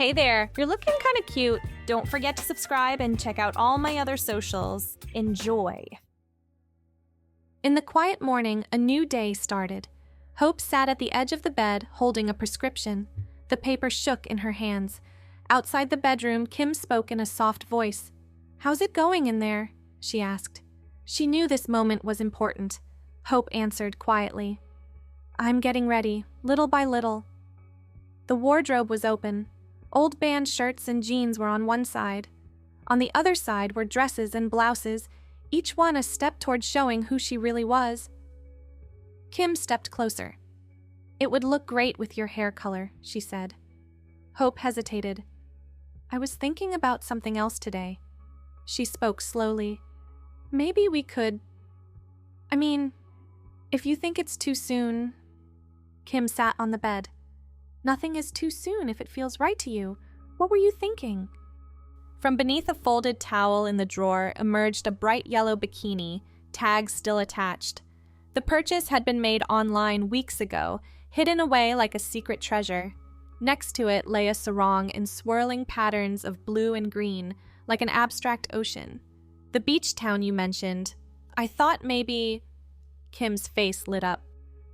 Hey there, you're looking kind of cute. Don't forget to subscribe and check out all my other socials. Enjoy. In the quiet morning, a new day started. Hope sat at the edge of the bed, holding a prescription. The paper shook in her hands. Outside the bedroom, Kim spoke in a soft voice. "How's it going in there?" she asked. She knew this moment was important. Hope answered quietly. "I'm getting ready, little by little." The wardrobe was open. Old band shirts and jeans were on one side. On the other side were dresses and blouses, each one a step toward showing who she really was. Kim stepped closer. "It would look great with your hair color," she said. Hope hesitated. "I was thinking about something else today." She spoke slowly. "Maybe we could... if you think it's too soon..." Kim sat on the bed. "Nothing is too soon if it feels right to you. What were you thinking?" From beneath a folded towel in the drawer emerged a bright yellow bikini, tags still attached. The purchase had been made online weeks ago, hidden away like a secret treasure. Next to it lay a sarong in swirling patterns of blue and green, like an abstract ocean. "The beach town you mentioned. I thought maybe..." Kim's face lit up.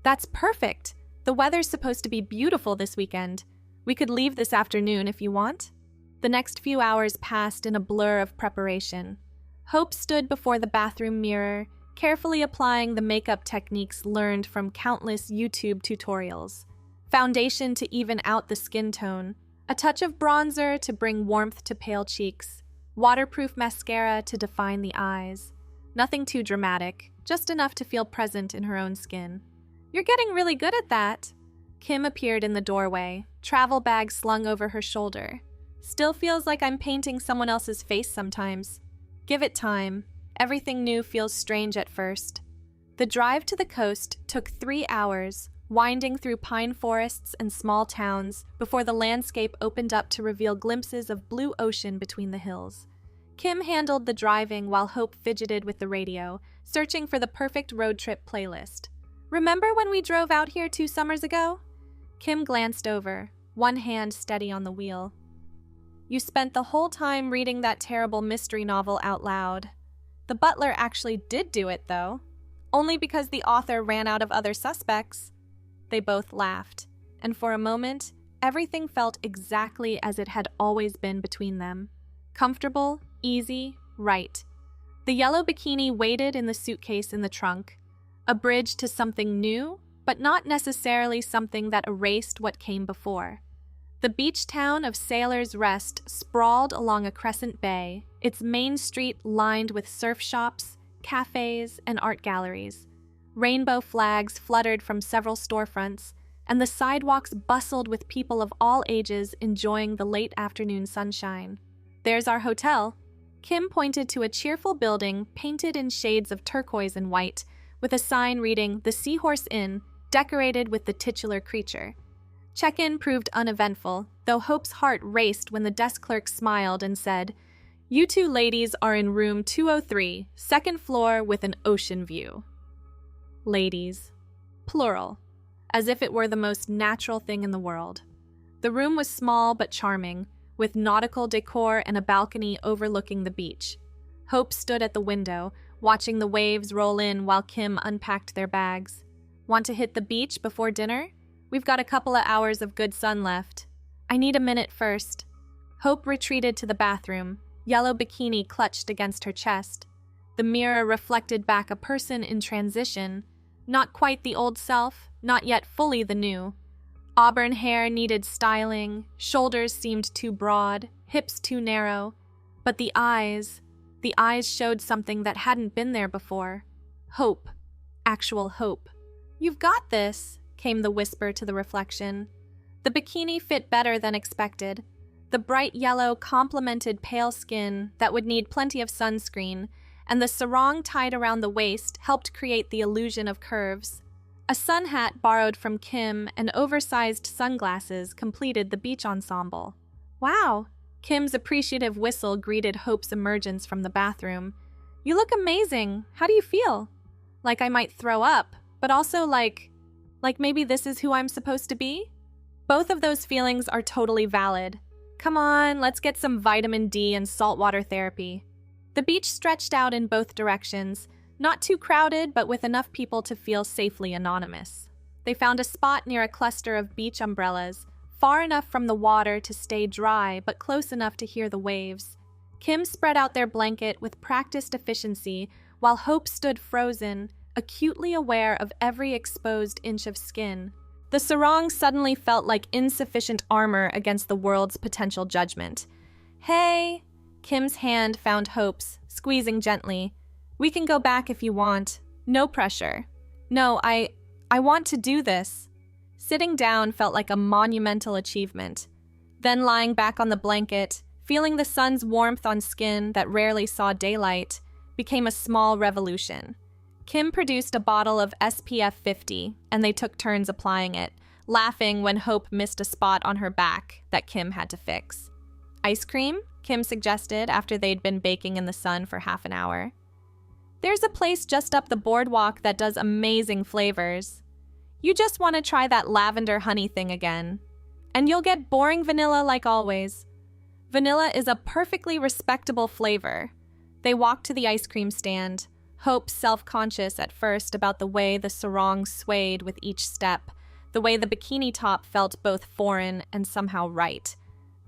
"That's perfect! The weather's supposed to be beautiful this weekend. We could leave this afternoon if you want." The next few hours passed in a blur of preparation. Hope stood before the bathroom mirror, carefully applying the makeup techniques learned from countless YouTube tutorials. Foundation to even out the skin tone, a touch of bronzer to bring warmth to pale cheeks, waterproof mascara to define the eyes. Nothing too dramatic, just enough to feel present in her own skin. "You're getting really good at that." Kim appeared in the doorway, travel bag slung over her shoulder. "Still feels like I'm painting someone else's face sometimes." "Give it time. Everything new feels strange at first." The drive to the coast took 3 hours, winding through pine forests and small towns before the landscape opened up to reveal glimpses of blue ocean between the hills. Kim handled the driving while Hope fidgeted with the radio, searching for the perfect road trip playlist. "Remember when we drove out here 2 summers ago?" Kim glanced over, one hand steady on the wheel. "You spent the whole time reading that terrible mystery novel out loud." The butler actually did do it, though. Only because the author ran out of other suspects. They both laughed, and for a moment, everything felt exactly as it had always been between them. Comfortable, easy, right. The yellow bikini waited in the suitcase in the trunk. A bridge to something new, but not necessarily something that erased what came before. The beach town of Sailor's Rest sprawled along a crescent bay, its main street lined with surf shops, cafes, and art galleries. Rainbow flags fluttered from several storefronts, and the sidewalks bustled with people of all ages enjoying the late afternoon sunshine. "There's our hotel." Kim pointed to a cheerful building painted in shades of turquoise and white, with a sign reading "The Seahorse Inn," decorated with the titular creature. Check-in proved uneventful, though Hope's heart raced when the desk clerk smiled and said, "You 2 ladies are in room 203, second floor with an ocean view." Ladies. Plural. As if it were the most natural thing in the world. The room was small but charming, with nautical decor and a balcony overlooking the beach. Hope stood at the window, watching the waves roll in while Kim unpacked their bags. "Want to hit the beach before dinner? We've got a couple of hours of good sun left." "I need a minute first." Hope retreated to the bathroom, yellow bikini clutched against her chest. The mirror reflected back a person in transition, not quite the old self, not yet fully the new. Auburn hair needed styling, shoulders seemed too broad, hips too narrow, but the eyes showed something that hadn't been there before. Hope. Actual hope. "You've got this," came the whisper to the reflection. The bikini fit better than expected. The bright yellow complemented pale skin that would need plenty of sunscreen, and the sarong tied around the waist helped create the illusion of curves. A sun hat borrowed from Kim and oversized sunglasses completed the beach ensemble. "Wow!" Kim's appreciative whistle greeted Hope's emergence from the bathroom. "You look amazing. How do you feel?" "Like I might throw up, but also like maybe this is who I'm supposed to be?" "Both of those feelings are totally valid." Come on, let's get some vitamin D and saltwater therapy. The beach stretched out in both directions, not too crowded, but with enough people to feel safely anonymous. They found a spot near a cluster of beach umbrellas, far enough from the water to stay dry, but close enough to hear the waves. Kim spread out their blanket with practiced efficiency, while Hope stood frozen, acutely aware of every exposed inch of skin. The sarong suddenly felt like insufficient armor against the world's potential judgment. Hey! Kim's hand found Hope's, squeezing gently. We can go back if you want. No pressure. No, I want to do this. Sitting down felt like a monumental achievement. Then lying back on the blanket, feeling the sun's warmth on skin that rarely saw daylight, became a small revolution. Kim produced a bottle of SPF 50, and they took turns applying it, laughing when Hope missed a spot on her back that Kim had to fix. Ice cream? Kim suggested after they'd been baking in the sun for half an hour. There's a place just up the boardwalk that does amazing flavors. You just want to try that lavender honey thing again. And you'll get boring vanilla like always. Vanilla is a perfectly respectable flavor. They walked to the ice cream stand, Hope self-conscious at first about the way the sarong swayed with each step, the way the bikini top felt both foreign and somehow right.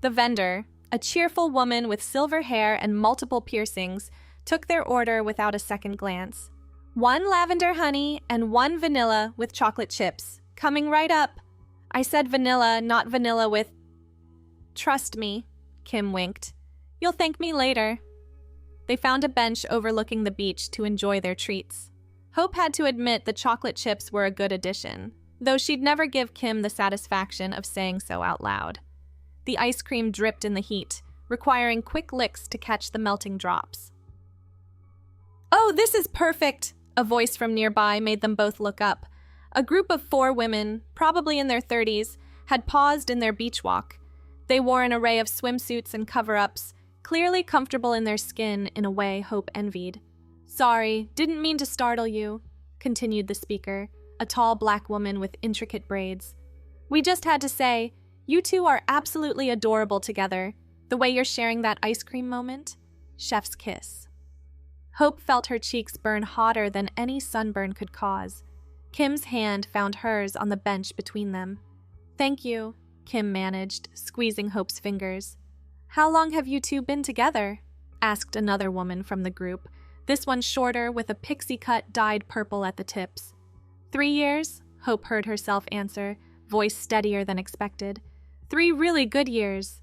The vendor, a cheerful woman with silver hair and multiple piercings, took their order without a second glance. 1 lavender honey and 1 vanilla with chocolate chips. Coming right up. I said vanilla, not vanilla with... Trust me, Kim winked. You'll thank me later. They found a bench overlooking the beach to enjoy their treats. Hope had to admit the chocolate chips were a good addition, though she'd never give Kim the satisfaction of saying so out loud. The ice cream dripped in the heat, requiring quick licks to catch the melting drops. Oh, this is perfect! A voice from nearby made them both look up. A group of 4 women, probably in their 30s, had paused in their beach walk. They wore an array of swimsuits and cover-ups, clearly comfortable in their skin in a way Hope envied. Sorry, didn't mean to startle you, continued the speaker, a tall black woman with intricate braids. We just had to say, you two are absolutely adorable together. The way you're sharing that ice cream moment? Chef's kiss. Hope felt her cheeks burn hotter than any sunburn could cause. Kim's hand found hers on the bench between them. Thank you, Kim managed, squeezing Hope's fingers. How long have you two been together? Asked another woman from the group, this one shorter with a pixie cut dyed purple at the tips. 3 years, Hope heard herself answer, voice steadier than expected. 3 really good years.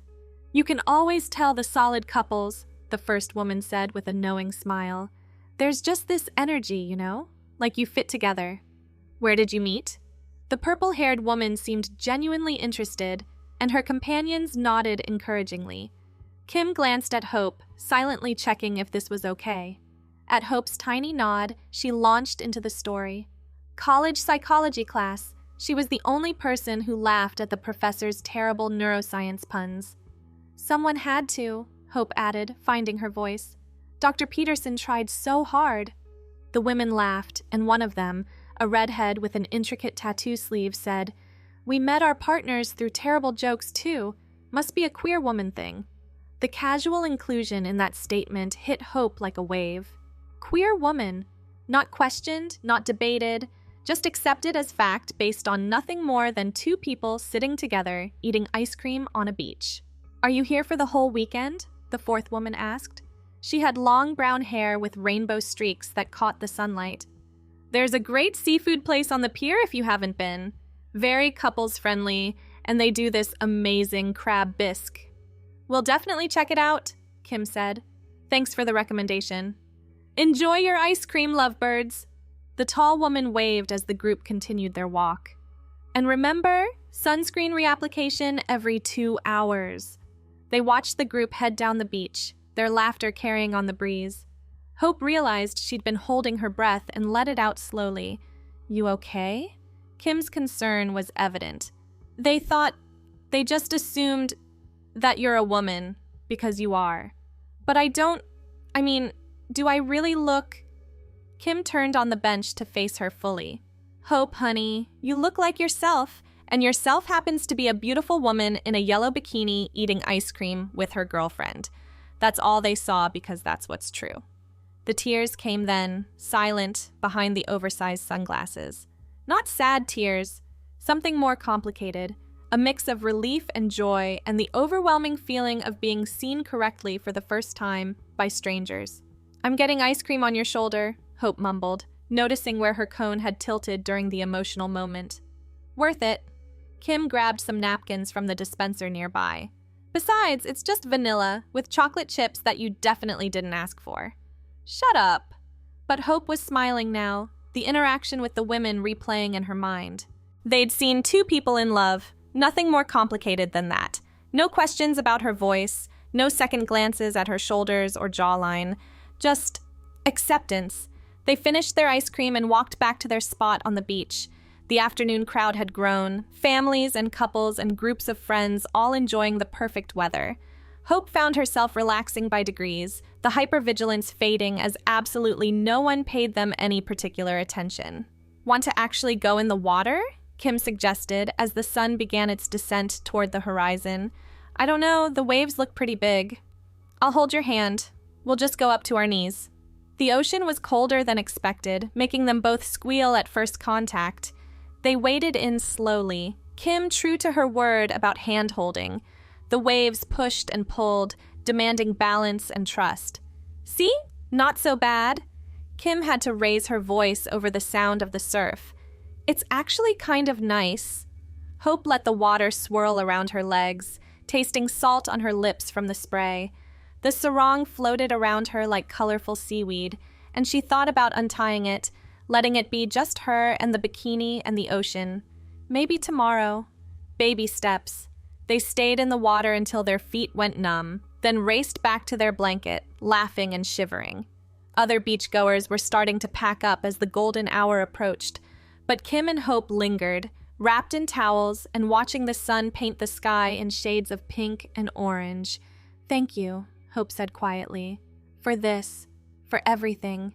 You can always tell the solid couples, the first woman said with a knowing smile. There's just this energy, you know? Like you fit together. Where did you meet? The purple-haired woman seemed genuinely interested, and her companions nodded encouragingly. Kim glanced at Hope, silently checking if this was okay. At Hope's tiny nod, she launched into the story. College psychology class. She was the only person who laughed at the professor's terrible neuroscience puns. Someone had to, Hope added, finding her voice. Dr. Peterson tried so hard. The women laughed, and one of them, a redhead with an intricate tattoo sleeve, said, We met our partners through terrible jokes too. Must be a queer woman thing. The casual inclusion in that statement hit Hope like a wave. Queer woman. Not questioned, not debated, just accepted as fact based on nothing more than 2 people sitting together eating ice cream on a beach. Are you here for the whole weekend? The 4th woman asked. She had long brown hair with rainbow streaks that caught the sunlight. There's a great seafood place on the pier if you haven't been. Very couples-friendly, and they do this amazing crab bisque. We'll definitely check it out, Kim said. Thanks for the recommendation. Enjoy your ice cream, lovebirds. The tall woman waved as the group continued their walk. And remember, sunscreen reapplication every 2 hours. They watched the group head down the beach, their laughter carrying on the breeze. Hope realized she'd been holding her breath and let it out slowly. You okay? Kim's concern was evident. They just assumed that you're a woman, because you are. But do I really look... Kim turned on the bench to face her fully. Hope, honey, you look like yourself, and yourself happens to be a beautiful woman in a yellow bikini eating ice cream with her girlfriend. That's all they saw because that's what's true. The tears came then, silent, behind the oversized sunglasses. Not sad tears, something more complicated, a mix of relief and joy and the overwhelming feeling of being seen correctly for the first time by strangers. "I'm getting ice cream on your shoulder," Hope mumbled, noticing where her cone had tilted during the emotional moment. "Worth it." Kim grabbed some napkins from the dispenser nearby. "Besides, it's just vanilla, with chocolate chips that you definitely didn't ask for." "Shut up." But Hope was smiling now, the interaction with the women replaying in her mind. They'd seen two people in love, nothing more complicated than that. No questions about her voice, no second glances at her shoulders or jawline, just acceptance. They finished their ice cream and walked back to their spot on the beach. The afternoon crowd had grown, families and couples and groups of friends all enjoying the perfect weather. Hope found herself relaxing by degrees, the hypervigilance fading as absolutely no one paid them any particular attention. "Want to actually go in the water?" Kim suggested as the sun began its descent toward the horizon. "I don't know, the waves look pretty big." "I'll hold your hand. We'll just go up to our knees." The ocean was colder than expected, making them both squeal at first contact. They waded in slowly, Kim true to her word about hand-holding. The waves pushed and pulled, demanding balance and trust. "See? Not so bad." Kim had to raise her voice over the sound of the surf. "It's actually kind of nice." Hope let the water swirl around her legs, tasting salt on her lips from the spray. The sarong floated around her like colorful seaweed, and she thought about untying it, letting it be just her and the bikini and the ocean. Maybe tomorrow. Baby steps. They stayed in the water until their feet went numb, then raced back to their blanket, laughing and shivering. Other beachgoers were starting to pack up as the golden hour approached, but Kim and Hope lingered, wrapped in towels and watching the sun paint the sky in shades of pink and orange. "Thank you," Hope said quietly, "for this, for everything.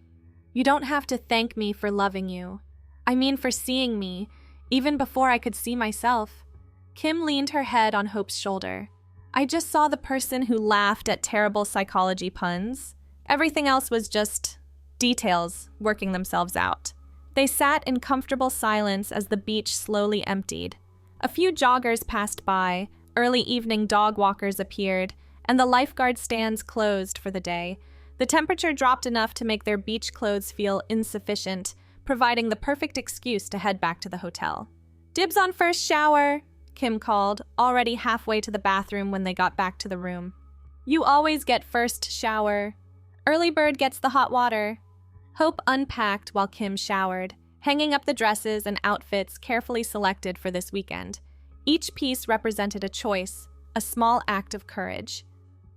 You don't have to thank me for loving you. I mean for seeing me, even before I could see myself." Kim leaned her head on Hope's shoulder. "I just saw the person who laughed at terrible psychology puns. Everything else was just details working themselves out." They sat in comfortable silence as the beach slowly emptied. A few joggers passed by, early evening dog walkers appeared, and the lifeguard stands closed for the day. The temperature dropped enough to make their beach clothes feel insufficient, providing the perfect excuse to head back to the hotel. "Dibs on first shower," Kim called, already halfway to the bathroom when they got back to the room. "You always get first shower. Early bird gets the hot water." Hope unpacked while Kim showered, hanging up the dresses and outfits carefully selected for this weekend. Each piece represented a choice, a small act of courage.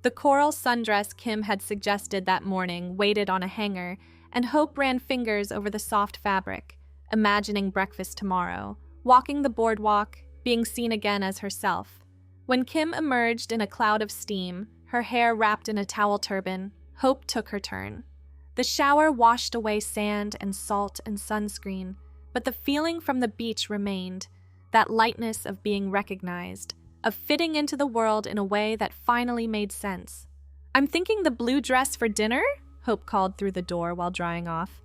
The coral sundress Kim had suggested that morning waited on a hanger, and Hope ran fingers over the soft fabric, imagining breakfast tomorrow, walking the boardwalk, being seen again as herself. When Kim emerged in a cloud of steam, her hair wrapped in a towel turban, Hope took her turn. The shower washed away sand and salt and sunscreen, but the feeling from the beach remained, that lightness of being recognized, of fitting into the world in a way that finally made sense. "I'm thinking the blue dress for dinner?" Hope called through the door while drying off.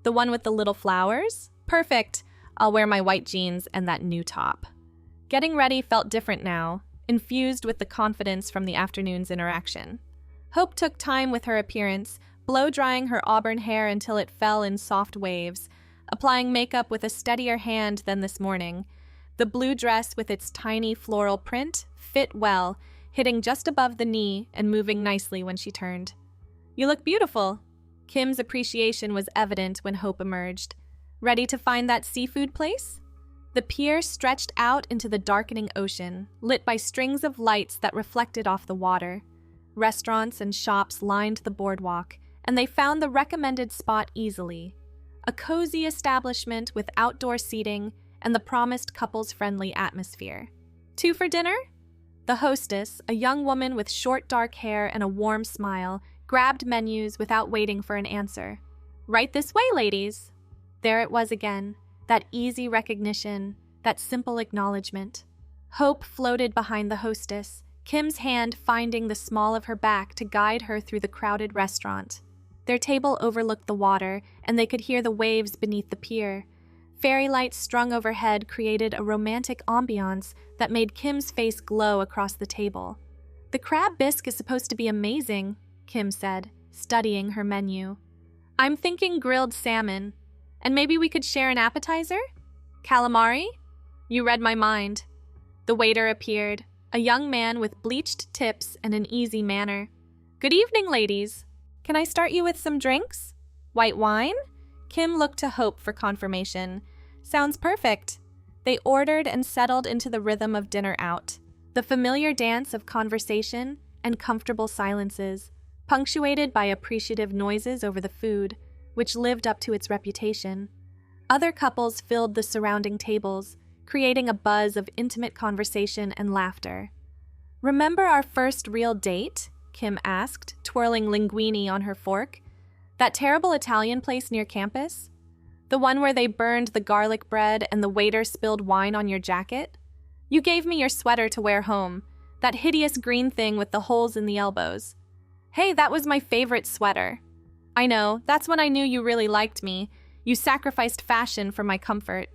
"The one with the little flowers? Perfect. I'll wear my white jeans and that new top." Getting ready felt different now, infused with the confidence from the afternoon's interaction. Hope took time with her appearance, blow-drying her auburn hair until it fell in soft waves, applying makeup with a steadier hand than this morning. The blue dress with its tiny floral print fit well, hitting just above the knee and moving nicely when she turned. "You look beautiful." Kim's appreciation was evident when Hope emerged. "Ready to find that seafood place?" The pier stretched out into the darkening ocean, lit by strings of lights that reflected off the water. Restaurants and shops lined the boardwalk, and they found the recommended spot easily. A cozy establishment with outdoor seating and the promised couples-friendly atmosphere. "Two for dinner?" The hostess, a young woman with short dark hair and a warm smile, grabbed menus without waiting for an answer. "Right this way, ladies." There it was again, that easy recognition, that simple acknowledgement. Hope floated behind the hostess, Kim's hand finding the small of her back to guide her through the crowded restaurant. Their table overlooked the water, and they could hear the waves beneath the pier. Fairy lights strung overhead created a romantic ambiance that made Kim's face glow across the table. "The crab bisque is supposed to be amazing," Kim said, studying her menu. "I'm thinking grilled salmon. And maybe we could share an appetizer? Calamari?" You read my mind. The waiter appeared, a young man with bleached tips and an easy manner. "Good evening, ladies. Can I start you with some drinks? White wine?" Kim looked to Hope for confirmation. "Sounds perfect." They ordered and settled into the rhythm of dinner out, the familiar dance of conversation and comfortable silences, punctuated by appreciative noises over the food, which lived up to its reputation. Other couples filled the surrounding tables, creating a buzz of intimate conversation and laughter. "Remember our first real date?" Kim asked, twirling linguine on her fork. "That terrible Italian place near campus? The one where they burned the garlic bread and the waiter spilled wine on your jacket? You gave me your sweater to wear home, that hideous green thing with the holes in the elbows. Hey, that was my favorite sweater. I know, that's when I knew you really liked me. You sacrificed fashion for my comfort."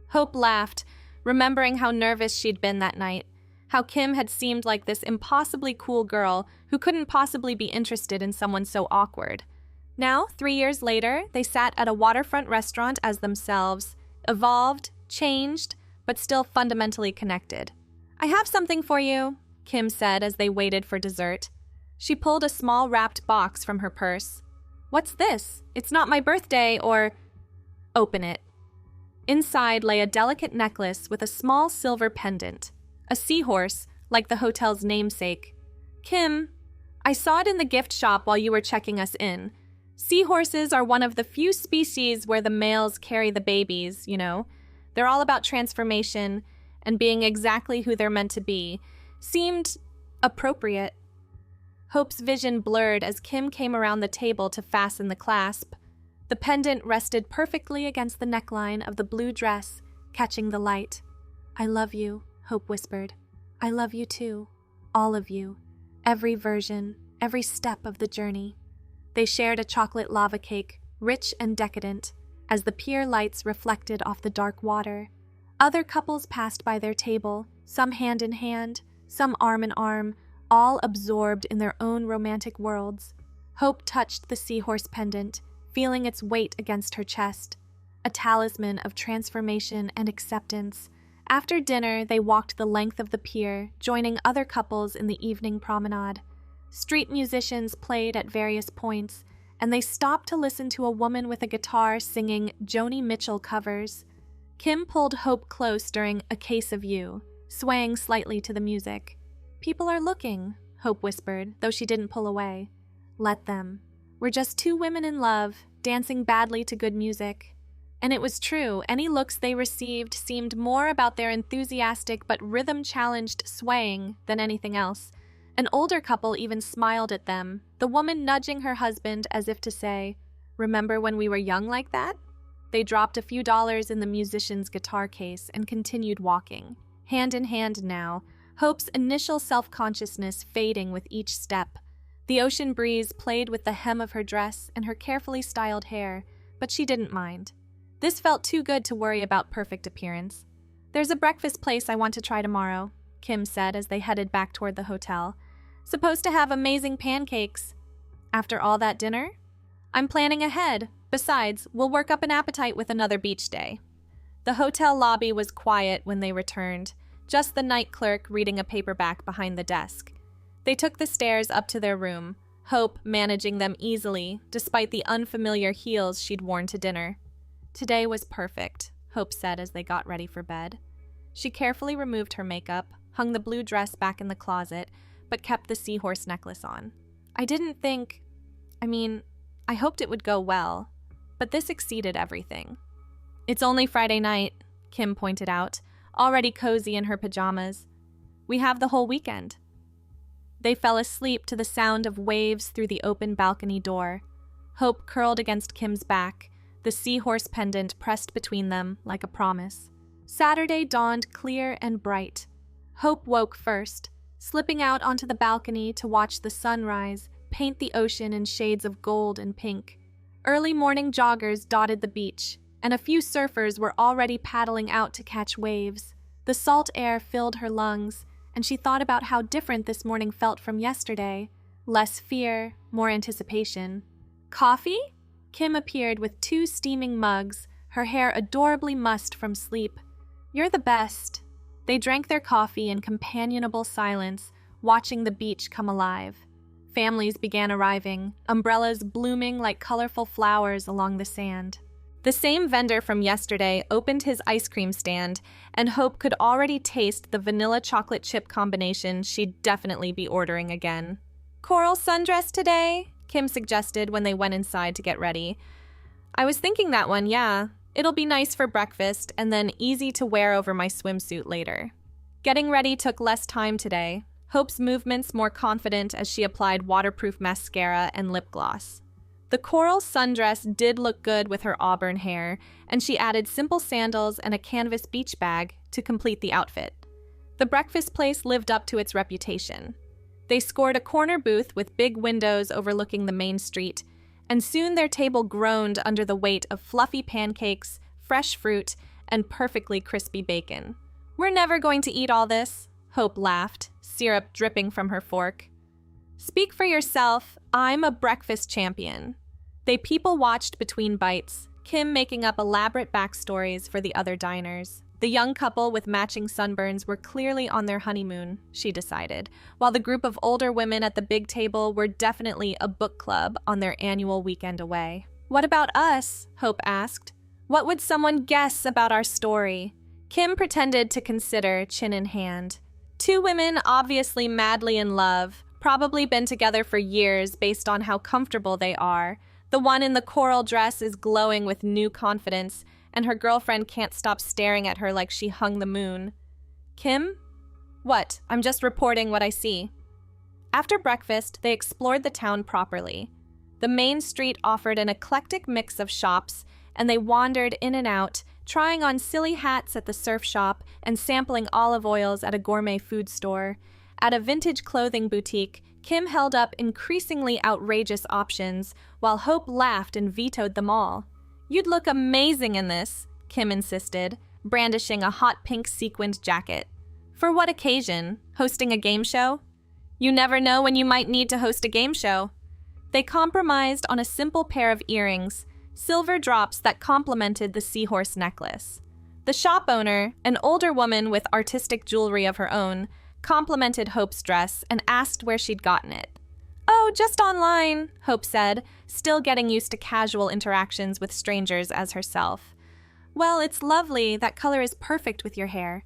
Hope laughed, remembering how nervous she'd been that night, how Kim had seemed like this impossibly cool girl who couldn't possibly be interested in someone so awkward. Now, 3 years later, they sat at a waterfront restaurant as themselves, evolved, changed, but still fundamentally connected. "I have something for you," Kim said as they waited for dessert. She pulled a small wrapped box from her purse. "What's this? It's not my birthday, or—" "Open it." Inside lay a delicate necklace with a small silver pendant, a seahorse, like the hotel's namesake. "Kim, I saw it in the gift shop while you were checking us in. Seahorses are one of the few species where the males carry the babies, you know. They're all about transformation and being exactly who they're meant to be. Seemed appropriate." Hope's vision blurred as Kim came around the table to fasten the clasp. The pendant rested perfectly against the neckline of the blue dress, catching the light. "I love you," Hope whispered. "I love you too. All of you. Every version, every step of the journey." They shared a chocolate lava cake, rich and decadent, as the pier lights reflected off the dark water. Other couples passed by their table, some hand in hand, some arm in arm, all absorbed in their own romantic worlds. Hope touched the seahorse pendant, feeling its weight against her chest, a talisman of transformation and acceptance. After dinner, they walked the length of the pier, joining other couples in the evening promenade. Street musicians played at various points, and they stopped to listen to a woman with a guitar singing Joni Mitchell covers. Kim pulled Hope close during A Case of You, swaying slightly to the music. "People are looking," Hope whispered, though she didn't pull away. "Let them. We're just two women in love, dancing badly to good music." And it was true. Any looks they received seemed more about their enthusiastic but rhythm-challenged swaying than anything else. An older couple even smiled at them, the woman nudging her husband as if to say, "Remember when we were young like that?" They dropped a few dollars in the musician's guitar case and continued walking, hand in hand now, Hope's initial self-consciousness fading with each step. The ocean breeze played with the hem of her dress and her carefully styled hair, but she didn't mind. This felt too good to worry about perfect appearance. "There's a breakfast place I want to try tomorrow," Kim said as they headed back toward the hotel. "Supposed to have amazing pancakes." "After all that dinner?" "I'm planning ahead. Besides, we'll work up an appetite with another beach day." The hotel lobby was quiet when they returned, just the night clerk reading a paperback behind the desk. They took the stairs up to their room, Hope managing them easily, despite the unfamiliar heels she'd worn to dinner. "Today was perfect," Hope said as they got ready for bed. She carefully removed her makeup, hung the blue dress back in the closet, but kept the seahorse necklace on. I hoped it would go well, but this exceeded everything." "It's only Friday night," Kim pointed out, already cozy in her pajamas. "We have the whole weekend." They fell asleep to the sound of waves through the open balcony door. Hope curled against Kim's back, the seahorse pendant pressed between them like a promise. Saturday dawned clear and bright. Hope woke first, slipping out onto the balcony to watch the sunrise paint the ocean in shades of gold and pink. Early morning joggers dotted the beach, and a few surfers were already paddling out to catch waves. The salt air filled her lungs, and she thought about how different this morning felt from yesterday. Less fear, more anticipation. Coffee? Kim appeared with 2 steaming mugs, her hair adorably mussed from sleep. You're the best. They drank their coffee in companionable silence, watching the beach come alive. Families began arriving, umbrellas blooming like colorful flowers along the sand. The same vendor from yesterday opened his ice cream stand, and Hope could already taste the vanilla chocolate chip combination she'd definitely be ordering again. Coral sundress today? Kim suggested when they went inside to get ready. I was thinking that one, yeah. It'll be nice for breakfast and then easy to wear over my swimsuit later. Getting ready took less time today. Hope's movements more confident as she applied waterproof mascara and lip gloss. The coral sundress did look good with her auburn hair, and she added simple sandals and a canvas beach bag to complete the outfit. The breakfast place lived up to its reputation. They scored a corner booth with big windows overlooking the main street, and soon their table groaned under the weight of fluffy pancakes, fresh fruit, and perfectly crispy bacon. We're never going to eat all this, Hope laughed, syrup dripping from her fork. Speak for yourself, I'm a breakfast champion. They people-watched between bites, Kim making up elaborate backstories for the other diners. The young couple with matching sunburns were clearly on their honeymoon, she decided, while the group of older women at the big table were definitely a book club on their annual weekend away. What about us? Hope asked. What would someone guess about our story? Kim pretended to consider, chin in hand. 2 women obviously madly in love, probably been together for years based on how comfortable they are. The one in the coral dress is glowing with new confidence, and her girlfriend can't stop staring at her like she hung the moon. Kim? What? I'm just reporting what I see. After breakfast, they explored the town properly. The main street offered an eclectic mix of shops, and they wandered in and out, trying on silly hats at the surf shop and sampling olive oils at a gourmet food store. At a vintage clothing boutique, Kim held up increasingly outrageous options, while Hope laughed and vetoed them all. You'd look amazing in this, Kim insisted, brandishing a hot pink sequined jacket. For what occasion? Hosting a game show? You never know when you might need to host a game show. They compromised on a simple pair of earrings, silver drops that complemented the seahorse necklace. The shop owner, an older woman with artistic jewelry of her own, complimented Hope's dress and asked where she'd gotten it. Oh, just online, Hope said, still getting used to casual interactions with strangers as herself. Well, it's lovely. That color is perfect with your hair.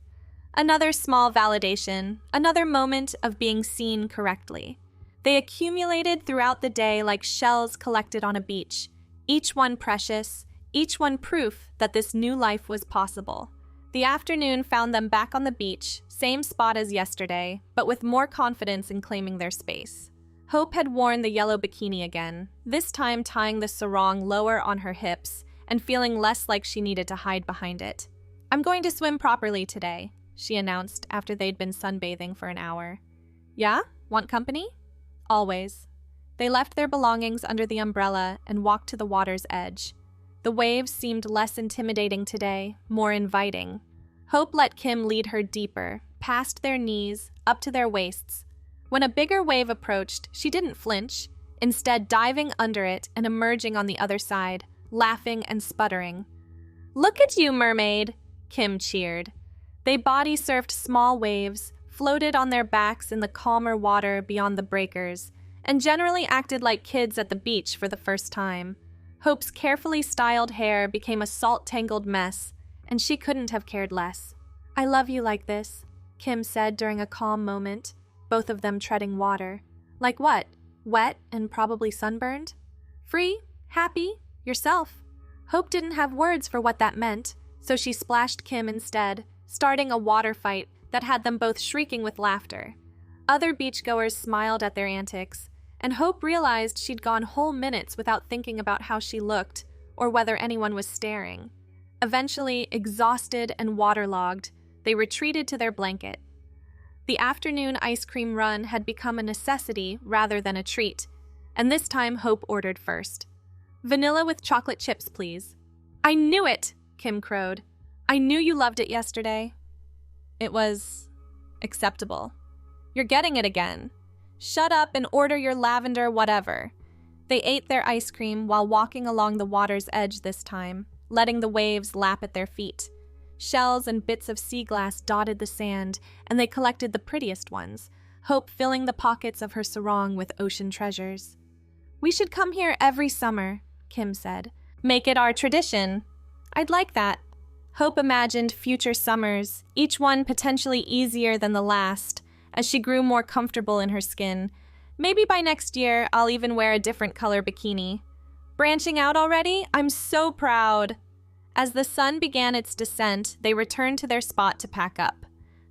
Another small validation, another moment of being seen correctly. They accumulated throughout the day like shells collected on a beach, each one precious, each one proof that this new life was possible. The afternoon found them back on the beach, same spot as yesterday, but with more confidence in claiming their space. Hope had worn the yellow bikini again, this time tying the sarong lower on her hips and feeling less like she needed to hide behind it. I'm going to swim properly today, she announced after they'd been sunbathing for an hour. Yeah? Want company? Always. They left their belongings under the umbrella and walked to the water's edge. The waves seemed less intimidating today, more inviting. Hope let Kim lead her deeper, past their knees, up to their waists. When a bigger wave approached, she didn't flinch, instead diving under it and emerging on the other side, laughing and sputtering. Look at you, mermaid, Kim cheered. They body surfed small waves, floated on their backs in the calmer water beyond the breakers, and generally acted like kids at the beach for the first time. Hope's carefully styled hair became a salt-tangled mess, and she couldn't have cared less. I love you like this, Kim said during a calm moment, both of them treading water. Like what? Wet and probably sunburned? Free? Happy? Yourself? Hope didn't have words for what that meant, so she splashed Kim instead, starting a water fight that had them both shrieking with laughter. Other beachgoers smiled at their antics, and Hope realized she'd gone whole minutes without thinking about how she looked or whether anyone was staring. Eventually, exhausted and waterlogged, they retreated to their blanket. The afternoon ice cream run had become a necessity rather than a treat, and this time Hope ordered first. "Vanilla with chocolate chips, please." "I knew it!" Kim crowed. "I knew you loved it yesterday." It was acceptable. "You're getting it again. Shut up and order your lavender whatever." They ate their ice cream while walking along the water's edge this time, letting the waves lap at their feet. Shells and bits of sea glass dotted the sand, and they collected the prettiest ones, Hope filling the pockets of her sarong with ocean treasures. "We should come here every summer," Kim said. "Make it our tradition." "I'd like that." Hope imagined future summers, each one potentially easier than the last, as she grew more comfortable in her skin. "Maybe by next year, I'll even wear a different color bikini." "Branching out already? I'm so proud." As the sun began its descent, they returned to their spot to pack up.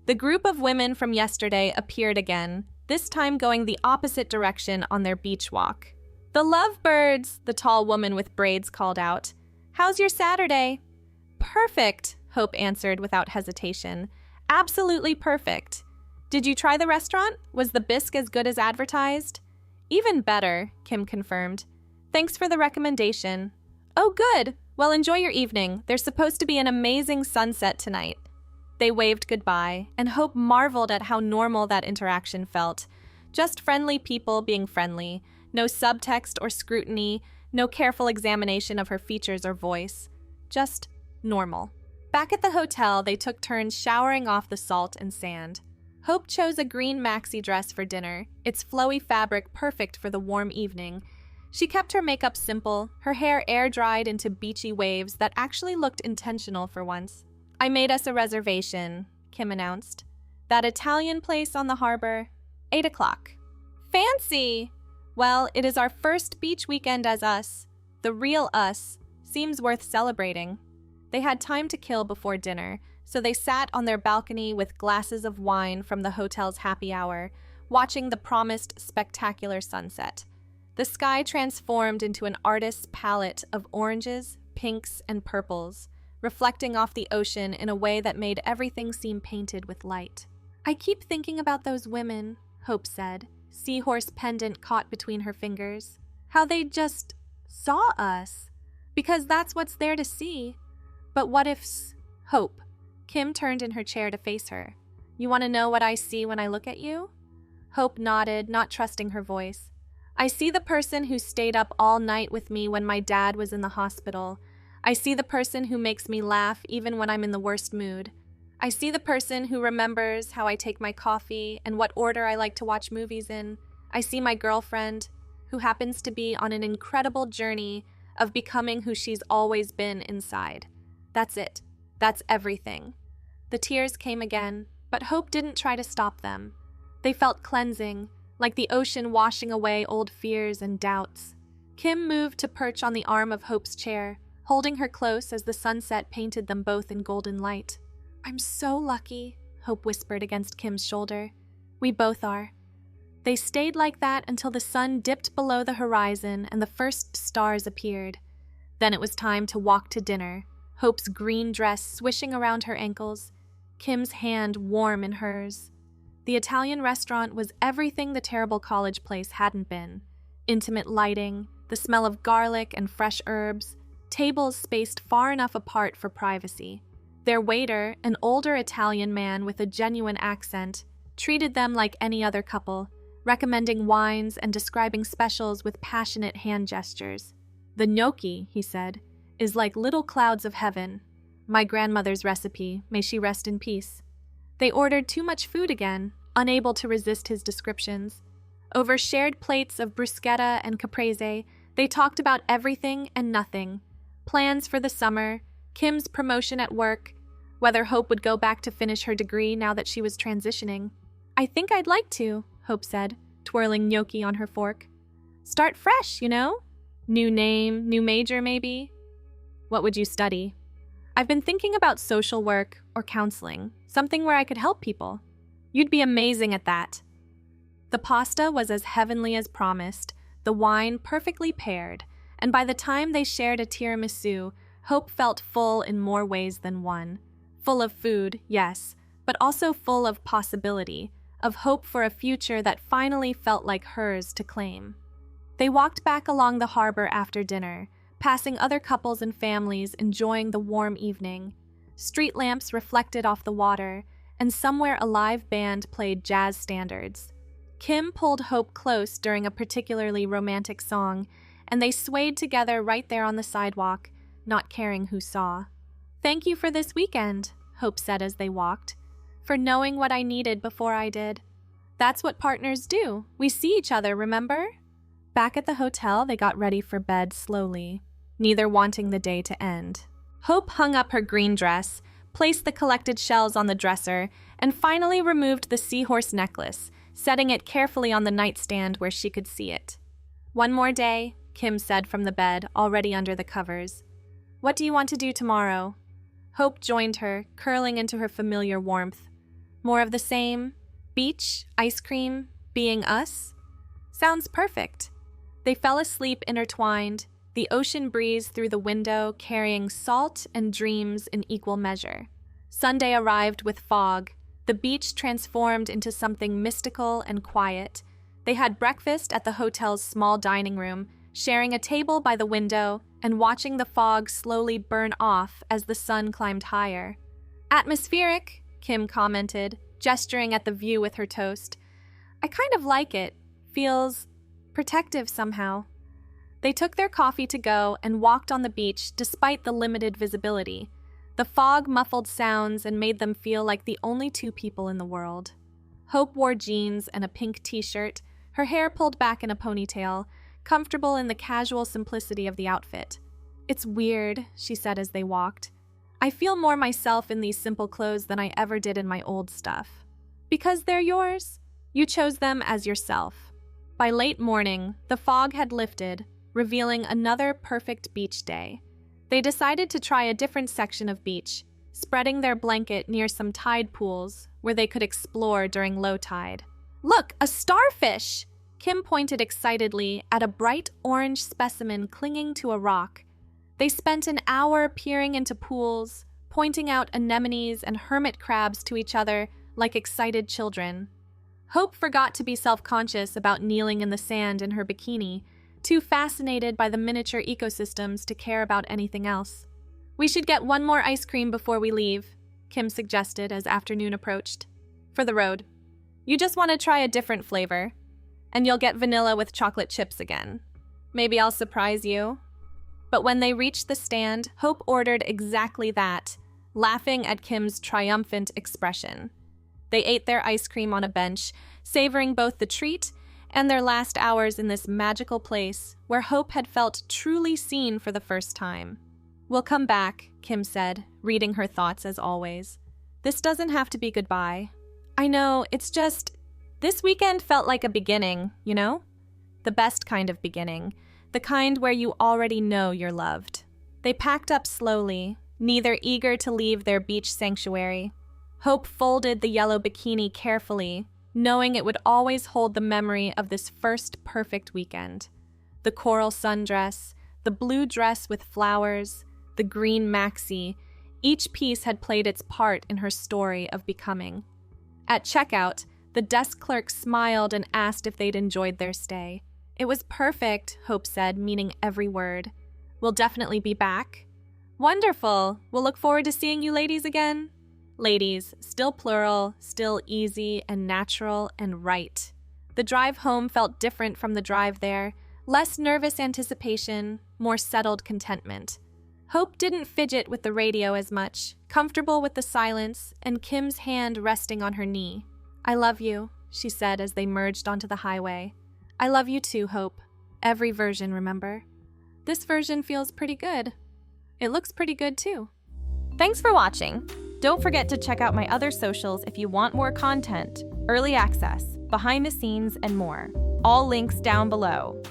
The group of women from yesterday appeared again, this time going the opposite direction on their beach walk. "The lovebirds," the tall woman with braids called out. "How's your Saturday?" "Perfect," Hope answered without hesitation. "Absolutely perfect." "Did you try the restaurant? Was the bisque as good as advertised?" "Even better," Kim confirmed. "Thanks for the recommendation." "Oh, good. Well, enjoy your evening. There's supposed to be an amazing sunset tonight." They waved goodbye, and Hope marveled at how normal that interaction felt. Just friendly people being friendly. No subtext or scrutiny, no careful examination of her features or voice. Just normal. Back at the hotel, they took turns showering off the salt and sand. Hope chose a green maxi dress for dinner, its flowy fabric perfect for the warm evening. She kept her makeup simple, her hair air-dried into beachy waves that actually looked intentional for once. "I made us a reservation," Kim announced. "That Italian place on the harbor, 8 o'clock. "Fancy!" "Well, it is our first beach weekend as us. The real us. Seems worth celebrating." They had time to kill before dinner, so they sat on their balcony with glasses of wine from the hotel's happy hour, watching the promised spectacular sunset. The sky transformed into an artist's palette of oranges, pinks, and purples, reflecting off the ocean in a way that made everything seem painted with light. "I keep thinking about those women," Hope said, seahorse pendant caught between her fingers. "How they just saw us. Because that's what's there to see. But what if's Hope?" Kim turned in her chair to face her. "You want to know what I see when I look at you?" Hope nodded, not trusting her voice. "I see the person who stayed up all night with me when my dad was in the hospital. I see the person who makes me laugh even when I'm in the worst mood. I see the person who remembers how I take my coffee and what order I like to watch movies in. I see my girlfriend, who happens to be on an incredible journey of becoming who she's always been inside. That's it. That's everything." The tears came again, but Hope didn't try to stop them. They felt cleansing, like the ocean washing away old fears and doubts. Kim moved to perch on the arm of Hope's chair, holding her close as the sunset painted them both in golden light. "I'm so lucky," Hope whispered against Kim's shoulder. "We both are." They stayed like that until the sun dipped below the horizon and the first stars appeared. Then it was time to walk to dinner, Hope's green dress swishing around her ankles, Kim's hand warm in hers. The Italian restaurant was everything the terrible college place hadn't been. Intimate lighting, the smell of garlic and fresh herbs, tables spaced far enough apart for privacy. Their waiter, an older Italian man with a genuine accent, treated them like any other couple, recommending wines and describing specials with passionate hand gestures. "The gnocchi," he said, "is like little clouds of heaven. My grandmother's recipe, may she rest in peace." They ordered too much food again, unable to resist his descriptions. Over shared plates of bruschetta and caprese, they talked about everything and nothing. Plans for the summer, Kim's promotion at work, whether Hope would go back to finish her degree now that she was transitioning. "I think I'd like to," Hope said, twirling gnocchi on her fork. "Start fresh, you know? New name, new major maybe." "What would you study?" "I've been thinking about social work or counseling, something where I could help people." "You'd be amazing at that." The pasta was as heavenly as promised, the wine perfectly paired, and by the time they shared a tiramisu, Hope felt full in more ways than one. Full of food, yes, but also full of possibility, of hope for a future that finally felt like hers to claim. They walked back along the harbor after dinner, passing other couples and families enjoying the warm evening. Street lamps reflected off the water, and somewhere a live band played jazz standards. Kim pulled Hope close during a particularly romantic song, and they swayed together right there on the sidewalk, not caring who saw. "Thank you for this weekend," Hope said as they walked, "for knowing what I needed before I did. That's what partners do. We see each other, remember?" Back at the hotel, they got ready for bed slowly, neither wanting the day to end. Hope hung up her green dress, placed the collected shells on the dresser, and finally removed the seahorse necklace, setting it carefully on the nightstand where she could see it. "One more day," Kim said from the bed, already under the covers. "What do you want to do tomorrow?" Hope joined her, curling into her familiar warmth. "More of the same? Beach, ice cream, being us?" "Sounds perfect." They fell asleep intertwined, the ocean breeze through the window carrying salt and dreams in equal measure. Sunday arrived with fog. The beach transformed into something mystical and quiet. They had breakfast at the hotel's small dining room, sharing a table by the window and watching the fog slowly burn off as the sun climbed higher. "Atmospheric," Kim commented, gesturing at the view with her toast. "I kind of like it. Feels protective somehow." They took their coffee to go and walked on the beach despite the limited visibility. The fog muffled sounds and made them feel like the only two people in the world. Hope wore jeans and a pink t-shirt, her hair pulled back in a ponytail, comfortable in the casual simplicity of the outfit. "It's weird," she said as they walked. "I feel more myself in these simple clothes than I ever did in my old stuff." "Because they're yours. You chose them as yourself." By late morning, the fog had lifted, revealing another perfect beach day. They decided to try a different section of beach, spreading their blanket near some tide pools where they could explore during low tide. "Look, a starfish!" Kim pointed excitedly at a bright orange specimen clinging to a rock. They spent an hour peering into pools, pointing out anemones and hermit crabs to each other like excited children. Hope forgot to be self-conscious about kneeling in the sand in her bikini, too fascinated by the miniature ecosystems to care about anything else. "We should get one more ice cream before we leave," Kim suggested as afternoon approached. "For the road. You just want to try a different flavor. And you'll get vanilla with chocolate chips again. Maybe I'll surprise you." But when they reached the stand, Hope ordered exactly that, laughing at Kim's triumphant expression. They ate their ice cream on a bench, savoring both the treat and their last hours in this magical place where Hope had felt truly seen for the first time. "We'll come back," Kim said, reading her thoughts as always. "This doesn't have to be goodbye. I know, it's just, this weekend felt like a beginning, you know? The best kind of beginning, the kind where you already know you're loved." They packed up slowly, neither eager to leave their beach sanctuary. Hope folded the yellow bikini carefully, knowing it would always hold the memory of this first perfect weekend. The coral sundress, the blue dress with flowers, the green maxi, each piece had played its part in her story of becoming. At checkout, the desk clerk smiled and asked if they'd enjoyed their stay. "It was perfect," Hope said, meaning every word. "We'll definitely be back." "Wonderful! We'll look forward to seeing you ladies again." Ladies, still plural, still easy and natural and right. The drive home felt different from the drive there, less nervous anticipation, more settled contentment. Hope didn't fidget with the radio as much, comfortable with the silence and Kim's hand resting on her knee. "I love you," she said as they merged onto the highway. "I love you too, Hope. Every version, remember? This version feels pretty good. It looks pretty good too." Thanks for watching. Don't forget to check out my other socials if you want more content, early access, behind the scenes, and more. All links down below.